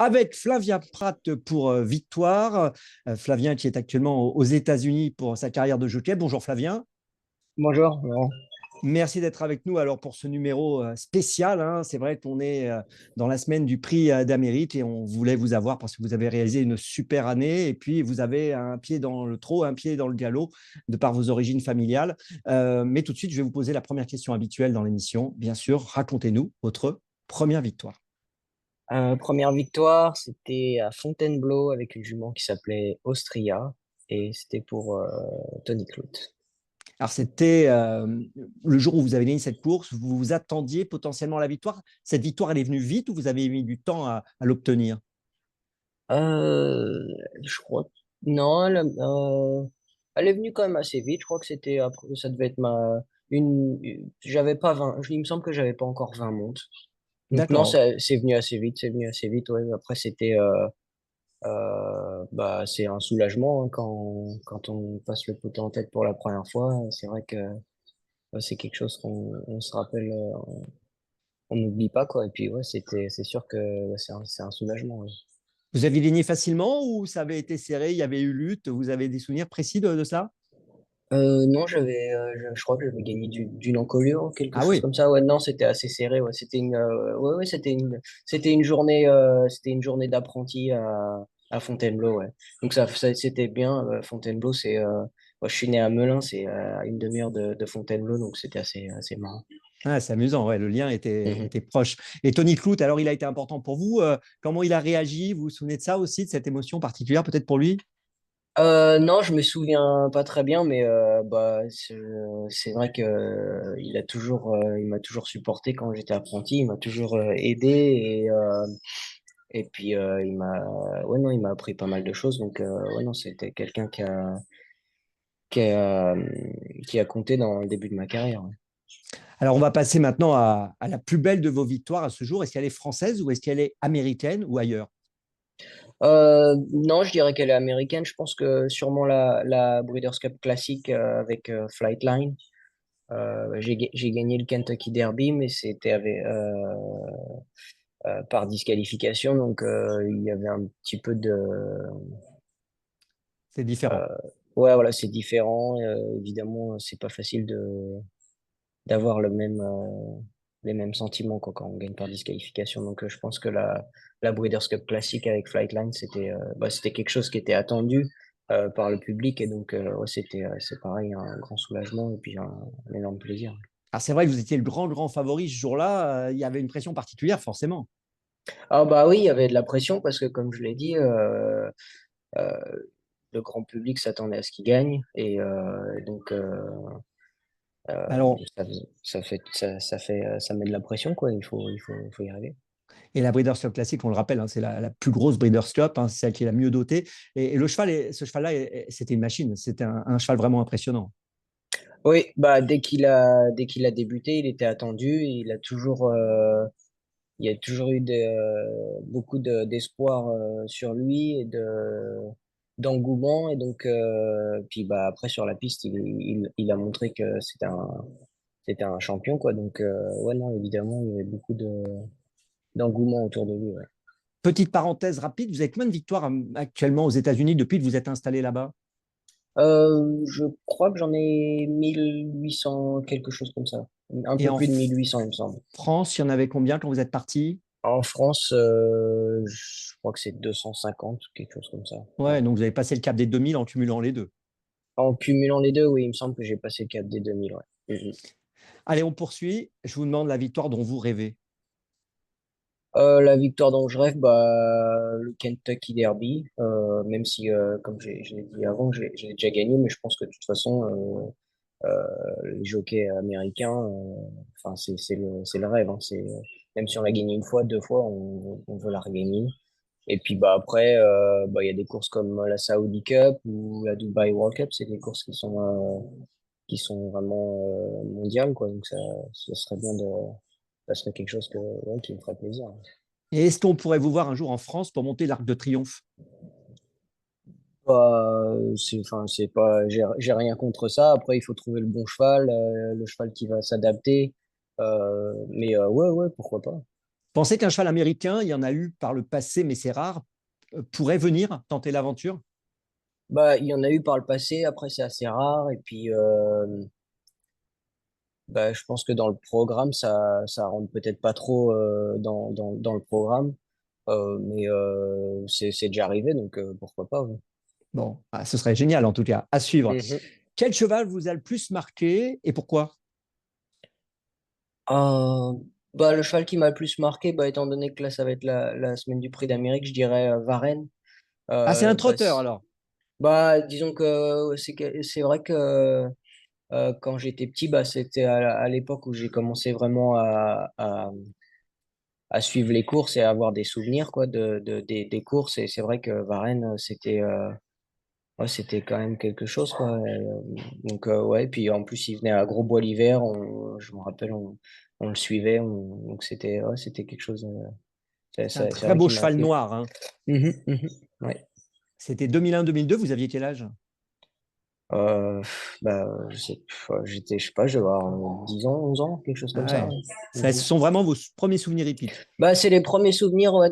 avec Flavien Prat pour Victoire. Flavien qui est actuellement aux États-Unis pour sa carrière de jockey. Bonjour Flavien. Bonjour. Laurent. Merci d'être avec nous alors pour ce numéro spécial, hein. C'est vrai qu'on est dans la semaine du prix d'Amérique et on voulait vous avoir parce que vous avez réalisé une super année et puis vous avez un pied dans le trot, un pied dans le galop de par vos origines familiales. Mais tout de suite, je vais vous poser la première question habituelle dans l'émission. Bien sûr, racontez-nous votre première victoire. Première victoire, c'était à Fontainebleau avec une jument qui s'appelait Austria et c'était pour Tony Clout. Alors, c'était le jour où vous avez gagné cette course, vous vous attendiez potentiellement à la victoire. Cette victoire, elle est venue vite ou vous avez mis du temps à l'obtenir? Euh, je crois non, elle est venue quand même assez vite. Je crois que c'était après, ça devait être j'avais pas 20, il me semble que j'avais pas encore 20 montes. Donc non, D'accord. c'est venu assez vite, c'est venu assez vite. Ouais. Après c'était bah c'est un soulagement hein, quand on passe le poteau en tête pour la première fois. C'est vrai que ouais, c'est quelque chose qu'on on se rappelle, on n'oublie pas, quoi. Et puis, ouais, c'est sûr que ouais, c'est un soulagement. Ouais. Vous aviez gagné facilement ou ça avait été serré, il y avait eu lutte? Vous avez des souvenirs précis de ça? Non, je crois que j'avais gagné d'une encolure, quelque Ah chose oui, comme ça. Ouais, non, c'était assez serré. Ouais, ouais, c'était une journée d'apprenti à Fontainebleau. Ouais. Donc c'était bien. Fontainebleau, moi, je suis né à Melun, c'est à une demi-heure de Fontainebleau, donc c'était assez marrant. ah, c'est amusant, ouais, le lien était, Mhm. était proche. Et Tony Clout, alors il a été important pour vous. Comment il a réagi? Vous vous souvenez de ça aussi, de cette émotion particulière peut-être pour lui? Non, je me souviens pas très bien, mais bah c'est vrai que il m'a toujours supporté quand j'étais apprenti, il m'a toujours aidé et puis ouais non, il m'a appris pas mal de choses, donc ouais non, c'était quelqu'un qui a qui a compté dans le début de ma carrière. Ouais. Alors on va passer maintenant à la plus belle de vos victoires à ce jour. Est-ce qu'elle est française ou est-ce qu'elle est américaine ou ailleurs? Non, je dirais qu'elle est américaine. Je pense que sûrement la Breeders' Cup classique avec Flightline. J'ai gagné le Kentucky Derby, mais c'était par disqualification, donc il y avait un petit peu de... C'est différent. euh, ouais, voilà, c'est différent. Évidemment, c'est pas facile d'avoir les mêmes sentiments quoi, quand on gagne par disqualification. Donc je pense que la Breeders' Cup classique avec Flightline, c'était quelque chose qui était attendu par le public, et donc ouais, c'est pareil, un grand soulagement et puis un énorme plaisir. Alors c'est vrai que vous étiez le grand favori ce jour-là. Il y avait une pression particulière forcément. Ah bah oui, il y avait de la pression parce que comme je l'ai dit, euh, le grand public s'attendait à ce qu'il gagne et donc Alors, ça met de la pression quoi. Il faut y arriver. et la Breeders' Cup classique, on le rappelle, hein, c'est la plus grosse Breeders' Cup, hein, c'est celle qui est la mieux dotée. Et le cheval, ce cheval-là, c'était une machine. C'était un cheval vraiment impressionnant. Oui, bah dès qu'il a débuté, il était attendu. Il y a toujours eu beaucoup d'espoir sur lui et d'engouement, et donc puis bah après sur la piste, il a montré que c'était un champion quoi. Donc ouais non, évidemment, il y avait beaucoup d'engouement autour de lui. Ouais. Petite parenthèse rapide, vous avez combien de victoires actuellement aux États-Unis depuis que vous êtes installé là-bas? Je crois que j'en ai 1800, quelque chose comme ça. Un Et peu en plus de 1800, il me semble. France, il y en avait combien quand vous êtes parti? En France, je crois que c'est 250, quelque chose comme ça. Ouais. Ouais, donc vous avez passé le cap des 2000 en cumulant les deux. En cumulant les deux, oui, il me semble que j'ai passé le cap des 2000. Ouais. Mhm. Allez, on poursuit. Je vous demande la victoire dont vous rêvez. La victoire dont je rêve, bah, le Kentucky Derby, même si, comme je l'ai dit avant, j'ai déjà gagné, mais je pense que de toute façon, les jockeys américains, enfin, c'est le rêve. Hein, même si on l'a gagné une fois, deux fois, on veut la regagner. Et puis bah après, bah, il y a des courses comme la Saudi Cup ou la Dubai World Cup, c'est des courses qui sont vraiment mondiales, quoi. Donc ça serait bien ça serait quelque chose ouais, qui me ferait plaisir. Et est-ce qu'on pourrait vous voir un jour en France pour monter l'Arc de Triomphe? Enfin, c'est pas, j'ai rien contre ça. Après, il faut trouver le bon cheval, le cheval qui va s'adapter. Mais ouais, ouais, pourquoi pas. Pensez qu'un cheval américain, il y en a eu par le passé, mais c'est rare, pourrait venir tenter l'aventure? Bah, il y en a eu par le passé, après c'est assez rare, et puis bah, je pense que dans le programme, ça rentre peut-être pas trop dans le programme, mais c'est déjà arrivé, donc pourquoi pas. Ouais. Bon, ah, ce serait génial en tout cas, à suivre. Mhm. Quel cheval vous a le plus marqué et pourquoi? Euh, Bah, le cheval qui m'a le plus marqué, bah, étant donné que là, ça va être la semaine du Prix d'Amérique, je dirais Varenne. Ah, c'est un Bah, trotteur alors. bah, disons que c'est vrai que quand j'étais petit, bah, c'était à l'époque où j'ai commencé vraiment à suivre les courses et à avoir des souvenirs quoi, des courses. Et c'est vrai que Varenne, ouais, c'était quand même quelque chose. Quoi. Donc, ouais, puis en plus, il venait à Grosbois l'hiver. Je me rappelle, on le suivait. Donc, c'était quelque chose. C'est un C'est très vrai beau qu'il m'a. cheval noir, hein. Mhm, mhm, ouais. C'était 2001-2002, vous aviez quel âge? Bah, je sais pas, je vais avoir 10 ans, 11 ans, quelque chose comme Ah ça. ouais. Ouais. Ce Mhm. sont vraiment vos premiers souvenirs hippiques. Bah, c'est les premiers souvenirs, ouais,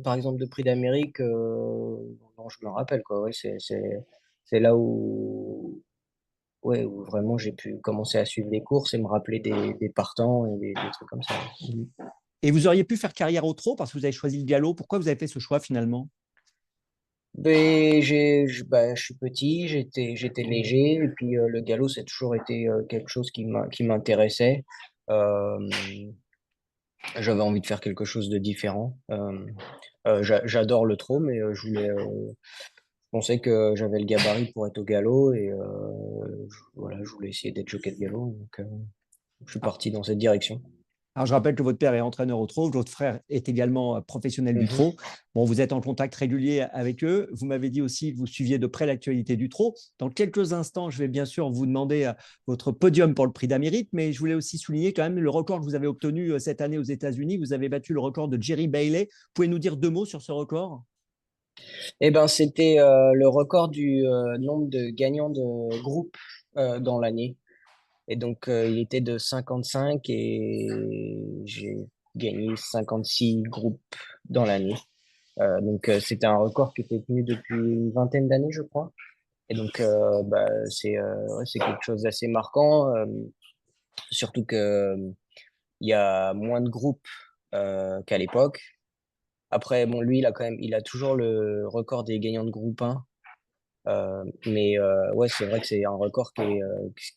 par exemple, de Prix d'Amérique dont je me rappelle, quoi. Ouais, c'est là où, ouais, où vraiment j'ai pu commencer à suivre les courses et me rappeler des partants et des trucs comme ça. Mhm. Et vous auriez pu faire carrière au trot parce que vous avez choisi le galop. Pourquoi vous avez fait ce choix finalement? Mais bah, je suis petit, j'étais léger, et puis le galop, c'est toujours été quelque chose qui m'intéressait. Euh, J'avais envie de faire quelque chose de différent. J'adore le trot, mais je pensais que j'avais le gabarit pour être au galop, et voilà, je voulais essayer d'être jockey de galop, donc je suis Ah, parti dans cette direction. alors, je rappelle que votre père est entraîneur au trot, votre frère est également professionnel du Mhm. trot. Bon, vous êtes en contact régulier avec eux. Vous m'avez dit aussi que vous suiviez de près l'actualité du trot. Dans quelques instants, je vais bien sûr vous demander votre podium pour le prix d'Amérique, mais je voulais aussi souligner quand même le record que vous avez obtenu cette année aux États-Unis. Vous avez battu le record de Jerry Bailey. Pouvez-nous dire deux mots sur ce record? Eh ben, c'était le record du nombre de gagnants de groupe dans l'année. Et donc, il était de 55 et j'ai gagné 56 groupes dans l'année. Donc, c'était un record qui était tenu depuis une vingtaine d'années, je crois. Et donc, bah, ouais, c'est quelque chose d'assez marquant, surtout que il y a moins de groupes qu'à l'époque. Après, bon, lui, il a toujours le record des gagnants de groupe 1. Mais ouais, c'est vrai que c'est un record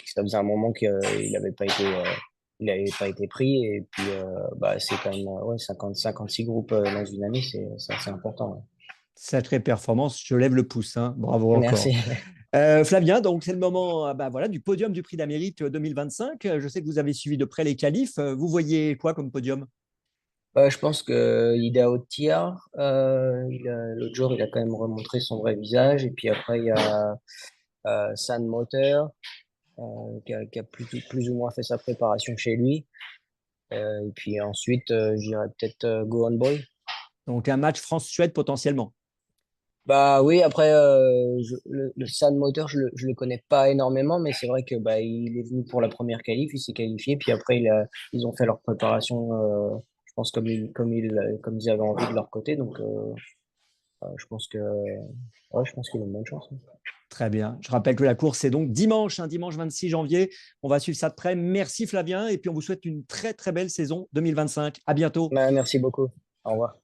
ça faisait un moment qu'il il avait pas été pris. Et puis, bah, c'est quand même ouais, 56 groupes dans une année, c'est assez important. Ouais. Sacrée performance, je lève le pouce, hein. Bravo encore. Merci. Flavien, donc c'est le moment bah, voilà, du podium du prix d'Amérique 2025. Je sais que vous avez suivi de près les qualifs. Vous voyez quoi comme podium? Je pense que Idaho Tia, l'autre jour, il a quand même remontré son vrai visage. Et puis après, il y a San Moteur, qui a plus ou moins fait sa préparation chez lui. Et puis ensuite, je dirais peut-être Go On Boy. Donc un match France-Suède potentiellement. Bah oui, après, le San Moteur, je le connais pas énormément, mais c'est vrai que bah, il est venu pour la première qualif, il s'est qualifié, puis après, ils ont fait leur préparation, je pense, comme ils avaient envie de leur côté. Donc, je pense ouais, je pense qu'il a une bonne chance. Hein. Très bien. Je rappelle que la course, c'est donc dimanche, hein, dimanche 26 janvier. On va suivre ça de près. Merci Flavien. Et puis on vous souhaite une très très belle saison 2025. À bientôt. Bah, merci beaucoup. Au revoir.